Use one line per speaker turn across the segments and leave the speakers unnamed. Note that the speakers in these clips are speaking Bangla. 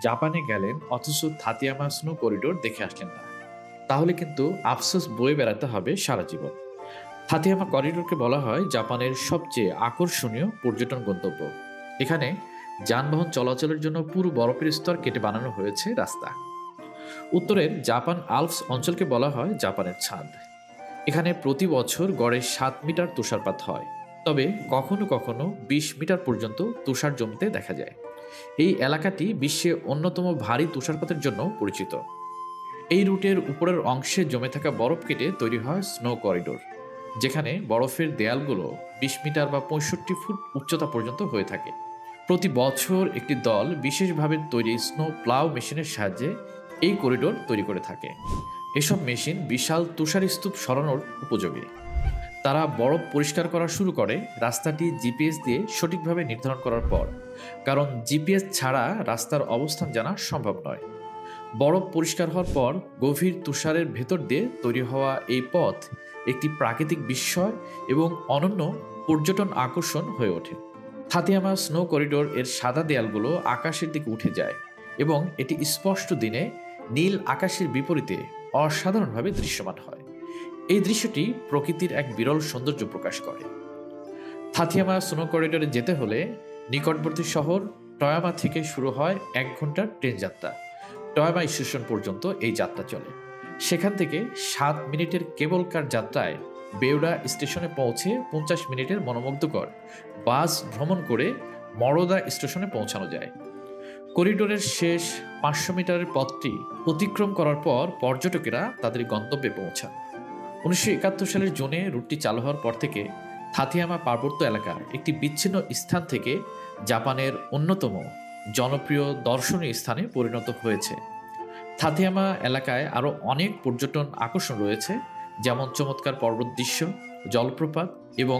জাপানে গেলেন অথচ থাতিয়ামা স্নো করিডোর দেখে আসলেন না, তাহলে কিন্তু আফসোস বয়ে বেড়াতে হবে সারা জীবন। থাতিয়ামা করিডোরকে বলা হয় জাপানের সবচেয়ে আকর্ষণীয় পর্যটন গন্তব্য। এখানে যানবাহন চলাচলের জন্য পুরো বরফের স্তর কেটে বানানো হয়েছে রাস্তা। উত্তরের জাপান আল্পস অঞ্চলকে বলা হয় জাপানের ছাদ। এখানে প্রতি বছর গড়ে 7 মিটার তুষারপাত হয়, তবে কখনো কখনো 20 মিটার পর্যন্ত তুষার জমতে দেখা যায়। এই এলাকাটি বিশ্বে অন্যতম ভারী তুষারপাতের জন্য পরিচিত। এই রুটের উপরের অংশে জমে থাকা বরফ কেটে তৈরি হয় স্নো করিডোর, যেখানে বরফের দেয়ালগুলো 20 মিটার বা 65 ফুট উচ্চতা পর্যন্ত হয়ে থাকে। প্রতি বছর একটি দল বিশেষভাবে তৈরি স্নো প্লাউ মেশিনের সাহায্যে এই করিডোর তৈরি করে থাকে। এসব মেশিন বিশাল তুষার স্তূপ সরানোর উপযোগী। তারা বরফ পরিষ্কার করা শুরু করে রাস্তাটি জিপিএস দিয়ে সঠিকভাবে নির্ধারণ করার পর, কারণ জিপিএস ছাড়া রাস্তার অবস্থান জানা সম্ভব নয়। বরফ পরিষ্কার হওয়ার পর গভীর তুষারের ভেতর দিয়ে তৈরি হওয়া এই পথ একটি প্রাকৃতিক বিস্ময় এবং অনন্য পর্যটন আকর্ষণ হয়ে ওঠে। থাতিয়ামা স্নো করিডোর এর সাদা দেয়ালগুলো আকাশের দিকে উঠে যায় এবং এটি স্পষ্ট দিনে নীল আকাশের বিপরীতে অসাধারণভাবে দৃশ্যমান হয়। এই দৃশ্যটি প্রকৃতির এক বিরল সৌন্দর্য প্রকাশ করে। থাতিয়ামা স্নো করিডোরে যেতে হলে নিকটবর্তী শহর টয়ামা থেকে শুরু হয় 1 ঘন্টার ট্রেন যাত্রা। টয়ামা স্টেশন পর্যন্ত এই যাত্রা চলে। সেখান থেকে 7 মিনিটের কেবল কার যাত্রায় বেউডা স্টেশনে পৌঁছে 50 মিনিটের মনোমুগ্ধকর বাস ভ্রমণ করে মরোদা স্টেশনে পৌঁছানো যায়। করিডোরের শেষ 500 মিটারের পথটি অতিক্রম করার পর পর্যটকেরা তাদের গন্তব্যে পৌঁছান। 1971 সালের জুনে রুটটি চালু হওয়ার পর থেকে থাতিয়ামা পার্বত্য এলাকা একটি বিচ্ছিন্ন স্থান থেকে জাপানের অন্যতম জনপ্রিয় দর্শনীয় স্থানে পরিণত হয়েছে। থাতিয়ামা এলাকায় আরও অনেক পর্যটন আকর্ষণ রয়েছে, যেমন চমৎকার পর্বত দৃশ্য, জলপ্রপাত এবং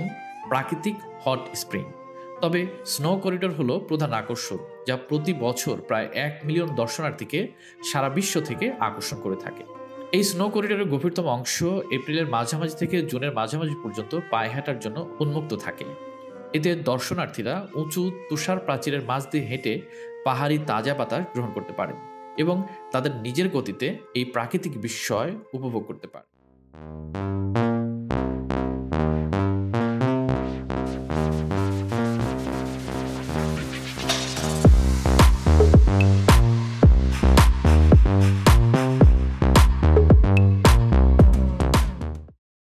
প্রাকৃতিক হট স্প্রিং। তবে স্নো করিডোর হলো প্রধান আকর্ষণ, যা প্রতি বছর প্রায় 1 মিলিয়ন দর্শনার্থীকে সারা বিশ্ব থেকে আকর্ষণ করে থাকে। এই স্নো করিডোরের গভীরতম অংশ এপ্রিলের মাঝামাঝি থেকে জুনের মাঝামাঝি পর্যন্ত পায়ে হাঁটার জন্য উন্মুক্ত থাকে। এতে দর্শনার্থীরা উঁচু তুষার প্রাচীরের মাঝ দিয়ে হেঁটে পাহাড়ি তাজা বাতাস গ্রহণ করতে পারেন এবং তাদের নিজের গতিতে এই প্রাকৃতিক বিস্ময় উপভোগ করতে পারেন।